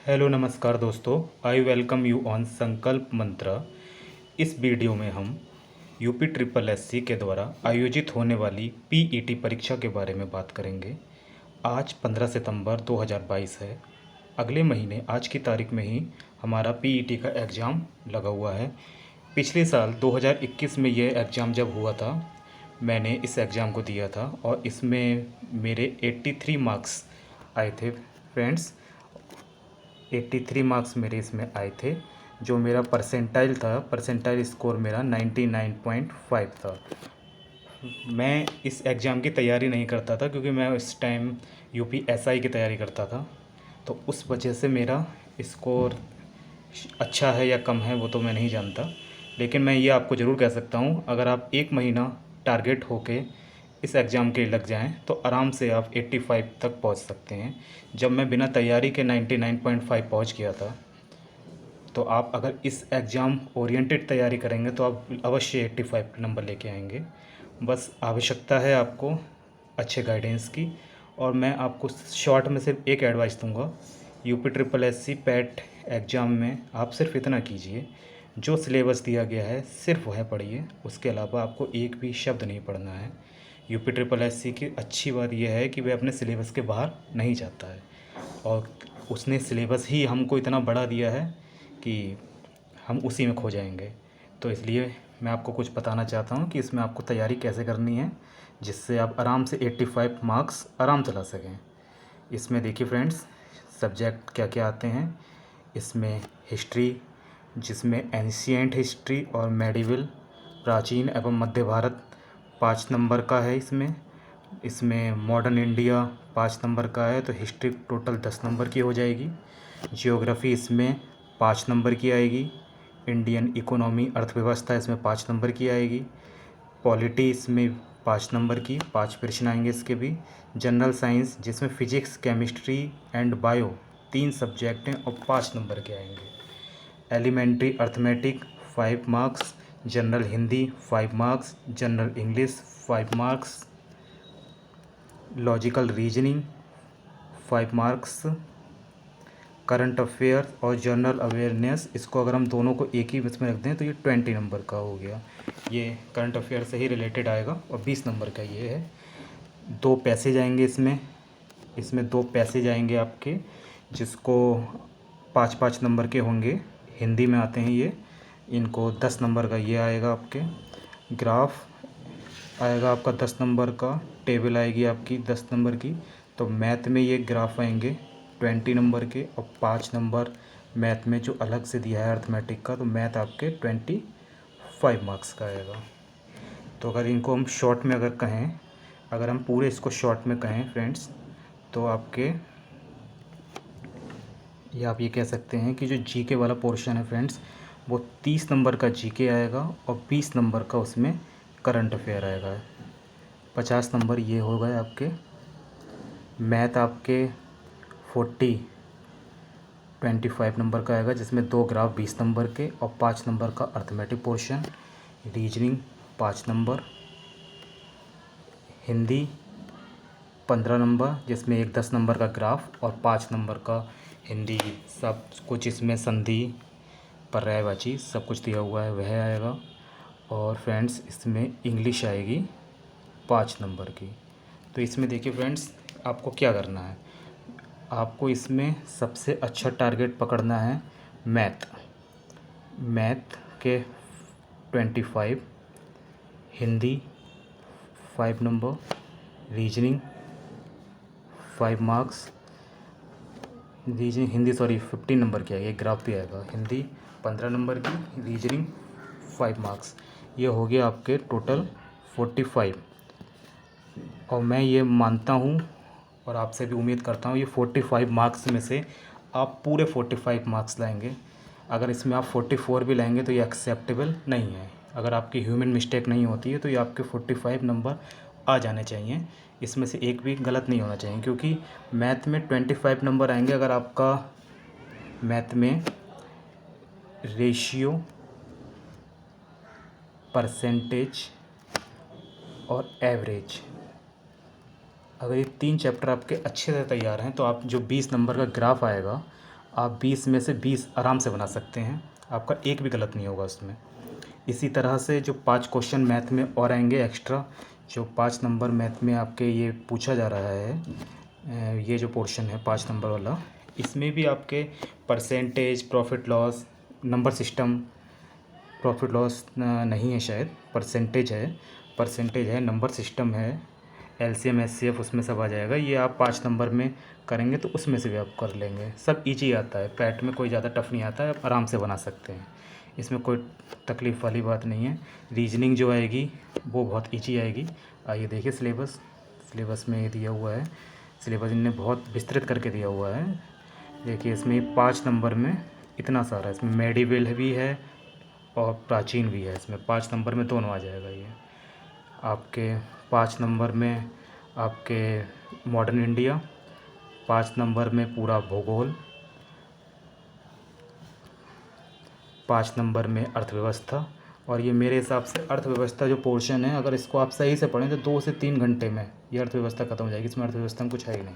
Hello नमस्कार दोस्तों। I welcome you on संकल्प मंत्र। इस वीडियो में हम यूपी ट्रिपल एससी के द्वारा आयोजित होने वाली पीईटी परीक्षा के बारे में बात करेंगे। आज 15 सितंबर 2022 है। अगले महीने आज की तारीख में ही हमारा पीईटी का एग्ज़ाम लगा हुआ है। पिछले साल 2021 में ये एग्ज़ाम जब हुआ था, मैंने इस एग्ज़ाम को दिया था और इसमें मेरे 83 मार्क्स आए थे फ्रेंड्स। 83 मार्क्स मेरे इसमें आए थे। जो मेरा परसेंटाइल स्कोर मेरा 99.5 था। मैं इस एग्ज़ाम की तैयारी नहीं करता था क्योंकि मैं उस टाइम यूपी एसआई की तैयारी करता था, तो उस वजह से मेरा स्कोर अच्छा है या कम है वो तो मैं नहीं जानता। लेकिन मैं ये आपको ज़रूर कह सकता हूँ, अगर आप एक महीना टारगेट होके इस एग्ज़ाम के लिए लग जाएं तो आराम से आप 85 तक पहुंच सकते हैं। जब मैं बिना तैयारी के 99.5 पहुंच गया था, तो आप अगर इस एग्ज़ाम ओरिएंटेड तैयारी करेंगे तो आप अवश्य 85 नंबर लेके आएंगे। बस आवश्यकता है आपको अच्छे गाइडेंस की। और मैं आपको शॉर्ट में सिर्फ एक एडवाइस दूंगा, UP triple SC PAT exam में आप सिर्फ इतना कीजिए, जो सिलेबस दिया गया है सिर्फ वह पढ़िए। उसके अलावा आपको एक भी शब्द नहीं पढ़ना है। यूपी ट्रिपल एससी की अच्छी बात यह है कि वह अपने सिलेबस के बाहर नहीं जाता है, और उसने सिलेबस ही हमको इतना बड़ा दिया है कि हम उसी में खो जाएंगे। तो इसलिए मैं आपको कुछ बताना चाहता हूँ कि इसमें आपको तैयारी कैसे करनी है, जिससे आप आराम से 85 मार्क्स आराम से ला सकें। इसमें देखिए फ्रेंड्स, सब्जेक्ट क्या क्या आते हैं। इसमें हिस्ट्री, जिसमें एंशिएंट हिस्ट्री और मेडिवल, प्राचीन एवं मध्य भारत 5 नंबर का है। इसमें मॉडर्न इंडिया 5 नंबर का है, तो हिस्ट्री टोटल 10 नंबर की हो जाएगी। जियोग्राफी इसमें 5 नंबर की आएगी। इंडियन इकोनॉमी अर्थव्यवस्था इसमें 5 नंबर की आएगी। पॉलिटी इसमें 5 नंबर की 5 प्रश्न आएंगे इसके भी। जनरल साइंस, जिसमें physics, chemistry and bio 3 subject हैं और 5 नंबर के आएंगे। Elementary arithmetic 5 marks. General Hindi 5 marks. General English 5 marks. Logical reasoning 5 marks. Current affair और जनरल अवेयरनेस, इसको अगर हम दोनों को एक ही इसमें रख दें तो ये 20 नंबर का हो गया। ये करंट अफेयर से ही रिलेटेड आएगा और 20 नंबर का ये है। 2 पैसेज आएंगे इसमें 2 पैसेज आएंगे आपके, जिसको 5-5 नंबर के होंगे। हिंदी में आते हैं ये, इनको 10 नंबर का ये आएगा आपके। ग्राफ आएगा आपका 10 नंबर का। टेबल आएगी आपकी 10 नंबर की। तो मैथ में ये ग्राफ आएंगे 20 नंबर के, और 5 नंबर मैथ में जो अलग से दिया है अर्थमेटिक का, तो मैथ आपके 25 मार्क्स का आएगा। तो अगर इनको हम शॉर्ट में अगर कहें, अगर हम पूरे इसको शॉर्ट में कहें फ्रेंड्स, तो आपके ये आप ये कह सकते हैं कि जो जीके वाला पोर्शन है फ्रेंड्स, वो 30 नंबर का जीके आएगा और 20 नंबर का उसमें करंट अफेयर आएगा। 50 नंबर ये हो गए आपके। मैथ आपके 25 नंबर का आएगा, जिसमें 2 ग्राफ 20 नंबर के और 5 नंबर का arithmetic portion. Reasoning 5 number. Hindi 15 number, जिसमें एक 10 नंबर का ग्राफ और 5 नंबर का हिंदी। सब कुछ इसमें संधि, पर्यायवाची सब कुछ दिया हुआ है, वह आएगा। और फ्रेंड्स इसमें इंग्लिश आएगी 5 नंबर की। तो इसमें देखिए फ्रेंड्स, आपको क्या करना है, आपको इसमें सबसे अच्छा टारगेट पकड़ना है मैथ के 25, Hindi 5 number, reasoning 5 marks. Reasoning Hindi 15 number की आएगी, एक ग्राफ भी आएगा। हिंदी 15 नंबर की, रीजनिंग 5 मार्क्स। ये हो गया आपके टोटल 45। और मैं ये मानता हूँ और आपसे भी उम्मीद करता हूँ, ये 45 मार्क्स में से आप पूरे 45 मार्क्स लाएंगे। अगर इसमें आप 44 भी लाएंगे तो ये एक्सेप्टेबल नहीं है। अगर आपकी ह्यूमन मिस्टेक नहीं होती है तो ये आपके 45 नंबर आ जाने चाहिए। इसमें से एक भी गलत नहीं होना चाहिए, क्योंकि मैथ में 25 नंबर आएंगे अगर आपका मैथ में रेशियो, परसेंटेज और एवरेज, अगर ये 3 चैप्टर आपके अच्छे से तैयार हैं तो आप जो 20 नंबर का ग्राफ आएगा आप 20 में से 20 आराम से बना सकते हैं, आपका एक भी गलत नहीं होगा उसमें। इसी तरह से जो 5 क्वेश्चन मैथ में और आएंगे एक्स्ट्रा, जो 5 नंबर मैथ में आपके ये पूछा जा रहा है, ये जो पोर्शन है 5 नंबर वाला, इसमें भी आपके percentage, profit loss, number system, profit loss नहीं है शायद, परसेंटेज है, नंबर सिस्टम है, एलसीएम एचसीएफ उसमें सब आ जाएगा। ये आप 5 नंबर में करेंगे तो उसमें से भी आप कर लेंगे। सब इजी आता है, पैट में कोई ज़्यादा टफ नहीं आता है, आप आराम से बना सकते हैं, इसमें कोई तकलीफ़ वाली बात नहीं है। रीजनिंग जो आएगी वो बहुत इजी आएगी। आइए देखिए सिलेबस में ये दिया हुआ है, सिलेबस इनने बहुत विस्तृत करके दिया हुआ है। देखिए इसमें 5 नंबर में इतना सारा, इसमें मेडिवल भी है और प्राचीन भी है, इसमें 5 नंबर में दोनों आ जाएगा। ये आपके 5 नंबर में आपके मॉडर्न इंडिया, 5 नंबर में पूरा भूगोल, 5 नंबर में अर्थव्यवस्था। और ये मेरे हिसाब से अर्थव्यवस्था जो पोर्शन है, अगर इसको आप सही से पढ़ें तो 2 से 3 घंटे में ये अर्थव्यवस्था ख़त्म हो जाएगी। इसमें अर्थव्यवस्था में कुछ है ही नहीं,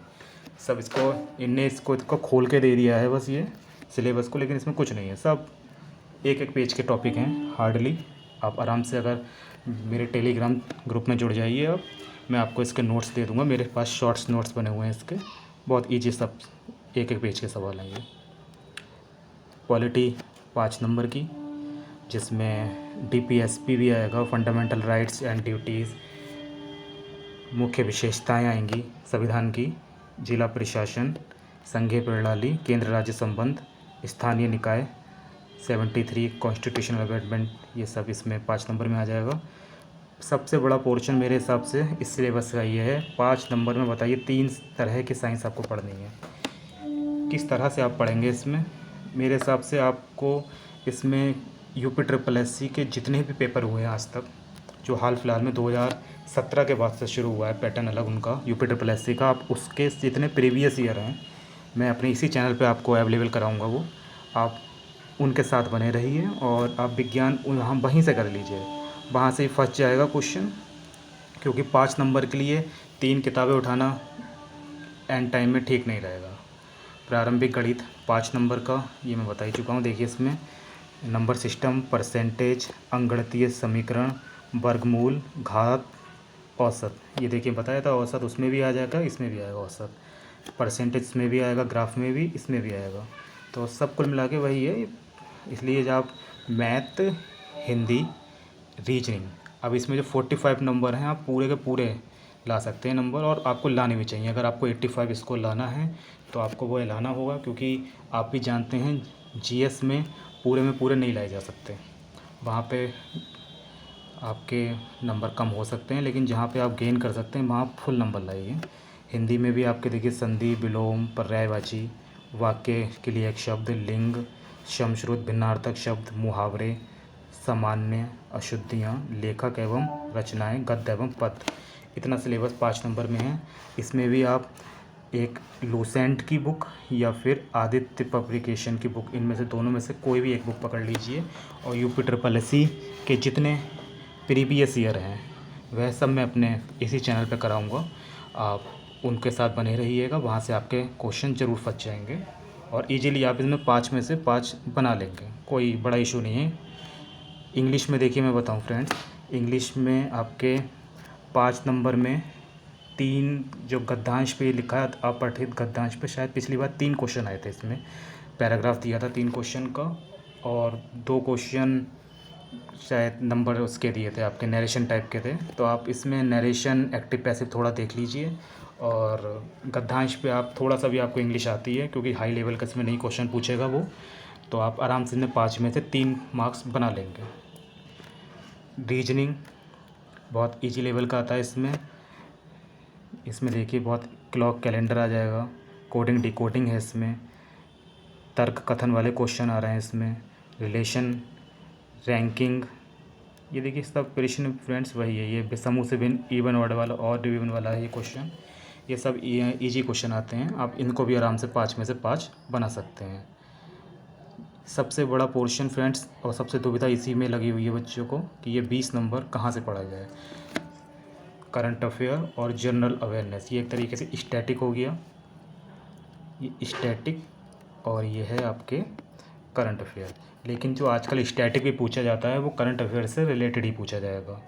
सब इसको खोल के दे दिया है बस ये सिलेबस को, लेकिन इसमें कुछ नहीं है, सब एक एक पेज के टॉपिक हैं हार्डली। आप आराम से अगर मेरे टेलीग्राम ग्रुप में जुड़ जाइए, अब मैं आपको इसके नोट्स दे दूँगा, मेरे पास शॉर्ट्स नोट्स बने हुए हैं इसके, बहुत ईजी, सब एक एक पेज के सवाल हैं ये। पॉलिटी 5 नंबर की, जिसमें डीपीएसपी भी आएगा, फंडामेंटल राइट्स एंड ड्यूटीज़, मुख्य विशेषताएं आएंगी संविधान की, जिला प्रशासन, संघीय प्रणाली, केंद्र राज्य संबंध, स्थानीय निकाय, 73 कॉन्स्टिट्यूशनल अमेंडमेंट, ये सब इसमें 5 नंबर में आ जाएगा। सबसे बड़ा पोर्शन मेरे हिसाब से इस सिलेबस का ये है। 5 नंबर में बताइए 3 तरह की साइंस आपको पढ़नी है, किस तरह से आप पढ़ेंगे इसमें? मेरे हिसाब से आपको इसमें यूपी ट्रिपल एससी के जितने भी पेपर हुए हैं आज तक, जो हाल फिलहाल में 2017 के बाद से शुरू हुआ है पैटर्न अलग उनका यूपी ट्रिपल एससी का, आप उसके जितने प्रीवियस ईयर हैं मैं अपने इसी चैनल पे आपको अवेलेबल कराऊंगा, वो आप उनके साथ बने रहिए और आप विज्ञान वहीं से कर लीजिए, वहाँ से ही फंस जाएगा क्वेश्चन। क्योंकि 5 नंबर के लिए 3 किताबें उठाना एंड टाइम में ठीक नहीं रहेगा। प्रारंभिक गणित 5 नंबर का ये मैं बता ही चुका हूँ। देखिए इसमें नंबर सिस्टम, परसेंटेज, अंकगणितीय समीकरण, वर्गमूल, घात, औसत, ये देखिए बताया था, औसत उसमें भी आ जाएगा, इसमें भी आएगा औसत, परसेंटेज में भी आएगा, ग्राफ में भी, इसमें भी आएगा, तो सब कुल मिला के वही है। इसलिए जब आप मैथ, हिंदी, रीजनिंग, अब इसमें जो 45 नंबर हैं आप पूरे के पूरे ला सकते हैं नंबर, और आपको लाने भी चाहिए। अगर आपको 85 इसको लाना है तो आपको वो लाना होगा, क्योंकि आप भी जानते हैं जीएस में पूरे नहीं लाए जा सकते, वहाँ पे आपके नंबर कम हो सकते हैं, लेकिन जहाँ पे आप गेन कर सकते हैं वहाँ फुल नंबर लाइए। हिंदी में भी आपके देखिए संधि, विलोम, पर्यायवाची, वाक्य के लिए एक शब्द, लिंग, समश्रुत, भिन्नार्थक शब्द, मुहावरे, सामान्य, अशुद्धियाँ, लेखक एवं रचनाएं, गद्य एवं पद्य, इतना सिलेबस 5 नंबर में है। इसमें भी आप एक लूसेंट की बुक या फिर आदित्य पब्लिकेशन की बुक, इनमें से दोनों में से कोई भी एक बुक पकड़ लीजिए, और यूपी ट्रिपल एससी के जितने प्रीवियस ईयर हैं वह सब मैं अपने इसी चैनल पर कराऊंगा, आप उनके साथ बने रहिएगा, वहाँ से आपके क्वेश्चन ज़रूर फंस जाएंगे और इजीली आप इसमें 5 में से 5 बना लेंगे, कोई बड़ा इशू नहीं है। इंग्लिश में देखिए मैं बताऊं फ्रेंड्स, इंग्लिश में आपके 5 नंबर में 3 जो गद्यांश पे लिखा है, अपठित गद्यांश पे शायद पिछली बार 3 क्वेश्चन आए थे, इसमें पैराग्राफ दिया था 3 क्वेश्चन का, और 2 क्वेश्चन शायद नंबर उसके दिए थे आपके नरेशन टाइप के थे, तो आप इसमें नरेशन, एक्टिव पैसिव थोड़ा देख लीजिए, और गद्यांश पे आप थोड़ा सा भी आपको इंग्लिश आती है, क्योंकि हाई लेवल का इसमें नहीं क्वेश्चन पूछेगा वो, तो आप आराम से इसमें 5 में से 3 मार्क्स बना लेंगे। रीजनिंग बहुत इजी लेवल का आता है इसमें देखिए बहुत क्लॉक कैलेंडर आ जाएगा, कोडिंग डिकोडिंग है इसमें, तर्क कथन वाले क्वेश्चन आ रहे हैं इसमें, रिलेशन, रैंकिंग, ये देखिए सब प्रश्न फ्रेंड्स वही है, ये समूह से भिन्न, इवन वर्ड वाला और डिवीजन वाला है ये क्वेश्चन, ये सब इजी क्वेश्चन आते हैं, आप इनको भी आराम से 5 में से 5 बना सकते हैं। सबसे बड़ा पोर्शन फ्रेंड्स और सबसे दुविधा इसी में लगी हुई है बच्चों को कि ये 20 नंबर कहाँ से पढ़ा जाए। करंट अफेयर और जनरल अवेयरनेस, ये एक तरीके से स्टैटिक हो गया, ये स्टैटिक और ये है आपके करंट अफेयर। लेकिन जो आजकल स्टैटिक भी पूछा जाता है वो करंट अफेयर से रिलेटेड ही पूछा जाएगा,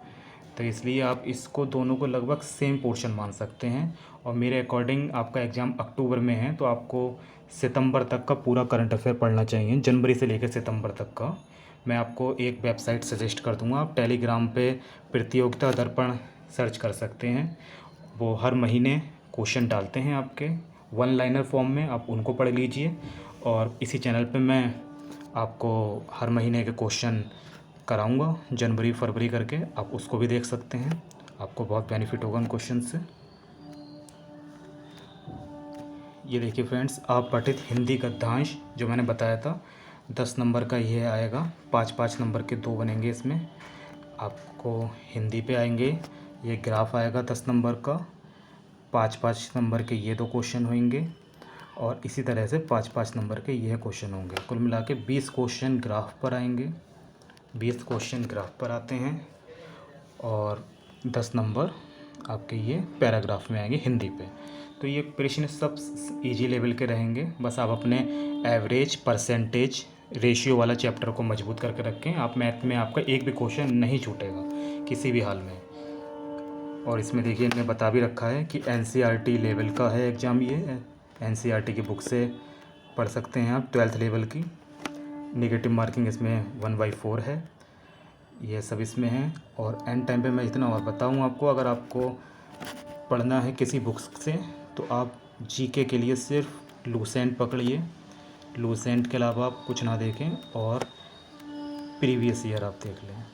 तो इसलिए आप इसको दोनों को लगभग सेम पोर्शन मान सकते हैं। और मेरे अकॉर्डिंग आपका एग्ज़ाम अक्टूबर में है, तो आपको सितंबर तक का पूरा करंट अफेयर पढ़ना चाहिए, जनवरी से लेकर सितंबर तक का। मैं आपको एक वेबसाइट सजेस्ट कर दूंगा, आप टेलीग्राम पे प्रतियोगिता दर्पण सर्च कर सकते हैं। वो हर महीने क्वेश्चन डालते हैं आपके वन लाइनर फॉर्म में, आप उनको पढ़ लीजिए। और इसी चैनल पे मैं आपको हर महीने के क्वेश्चन कराऊंगा जनवरी फरवरी करके, आप उसको भी देख सकते हैं, आपको बहुत बेनिफिट होगा उन क्वेश्चन से। ये देखिए फ्रेंड्स, आप पठित हिंदी गद्यांश जो मैंने बताया था 10 नंबर का ये आएगा, 5-5 नंबर के 2 बनेंगे इसमें। आपको हिंदी पे आएंगे, ये ग्राफ आएगा 10 नंबर का, 5-5 नंबर के ये 2 क्वेश्चन होंगे, और इसी तरह से 5-5 नंबर के ये क्वेश्चन होंगे। कुल मिला के 20 क्वेश्चन ग्राफ पर आएंगे, 20 क्वेश्चन ग्राफ पर आते हैं, और 10 नंबर आपके ये पैराग्राफ में आएंगे हिंदी पे। तो ये प्रश्न सब इजी लेवल के रहेंगे, बस आप अपने एवरेज, परसेंटेज, रेशियो वाला चैप्टर को मजबूत करके रखें। आप मैथ में आपका एक भी क्वेश्चन नहीं छूटेगा किसी भी हाल में। और इसमें देखिए इन्होंने बता भी रखा है कि NCERT लेवल का है एग्ज़ाम, ये NCERT की बुक से पढ़ सकते हैं आप, 12th लेवल की। नेगेटिव मार्किंग इसमें 1/4 है, ये सब इसमें है। और एंड टाइम पे मैं इतना और बताऊँ आपको, अगर आपको पढ़ना है किसी बुक्स से तो आप जीके के लिए सिर्फ लूसेंट पकड़िए, लूसेंट के अलावा आप कुछ ना देखें, और प्रीवियस ईयर आप देख लें,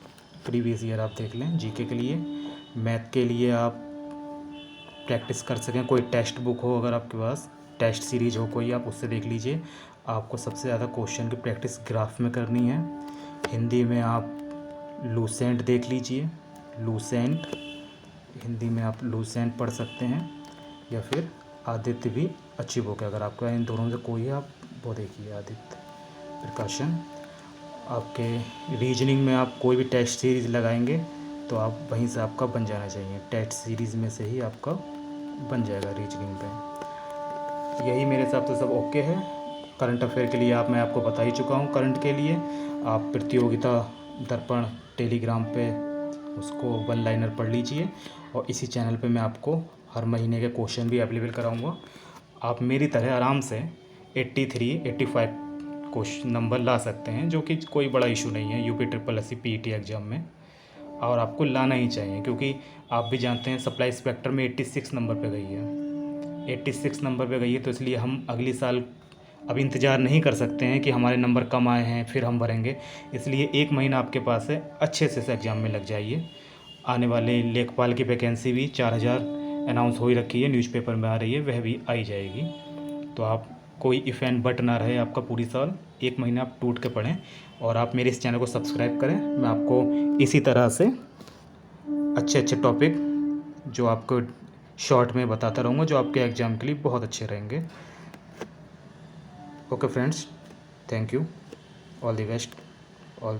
प्रीवियस ईयर आप देख लें जीके के लिए। मैथ के लिए आप प्रैक्टिस कर सकें, कोई टेक्स्ट बुक हो अगर आपके पास, टेस्ट सीरीज हो कोई, आप उससे देख लीजिए। आपको सबसे ज़्यादा क्वेश्चन की प्रैक्टिस ग्राफ में करनी है। हिंदी में आप लूसेंट देख लीजिए, लूसेंट, हिंदी में आप लूसेंट पढ़ सकते हैं, या फिर आदित्य भी अच्छी बुक है। अगर आपका इन दोनों से कोई है आप वो देखिए, आदित्य प्रकाशन। आपके रीजनिंग में आप कोई भी टेस्ट सीरीज़ लगाएंगे तो आप वहीं से आपका बन जाना चाहिए, टेस्ट सीरीज़ में से ही आपका बन जाएगा रीजनिंग पे। यही मेरे हिसाब से सब ओके है। करंट अफेयर के लिए मैं आपको बता ही चुका हूँ। करंट के लिए आप प्रतियोगिता दर्पण टेलीग्राम पे उसको वन लाइनर पढ़ लीजिए, और इसी चैनल पे मैं आपको हर महीने के क्वेश्चन भी अवेलेबल कराऊंगा। आप मेरी तरह आराम से 83-85 क्वेश्चन नंबर ला सकते हैं, जो कि कोई बड़ा इशू नहीं है UPSSC PET एग्ज़ाम में, और आपको लाना ही चाहिए, क्योंकि आप भी जानते हैं सप्लाई इंस्पेक्टर में 86 नंबर पे गई है, 86 नंबर पे गई है। तो इसलिए हम अगली साल अब इंतज़ार नहीं कर सकते हैं कि हमारे नंबर कम आए हैं फिर हम भरेंगे। इसलिए 1 महीना आपके पास है, अच्छे से इस एग्ज़ाम में लग जाइए। आने वाले लेखपाल की वैकेंसी भी 4000 अनाउंस हो ही रखी है, न्यूज़पेपर में आ रही है, वह भी आई जाएगी। तो आप कोई इफ़ एंड बट ना रहे आपका पूरी साल, 1 महीना आप टूट के पढ़ें। और आप मेरे इस चैनल को सब्सक्राइब करें, मैं आपको इसी तरह से अच्छे अच्छे टॉपिक जो आपको शॉर्ट में बताता रहूँगा, जो आपके एग्ज़ाम के लिए बहुत अच्छे रहेंगे। Okay friends, thank you, all the best, all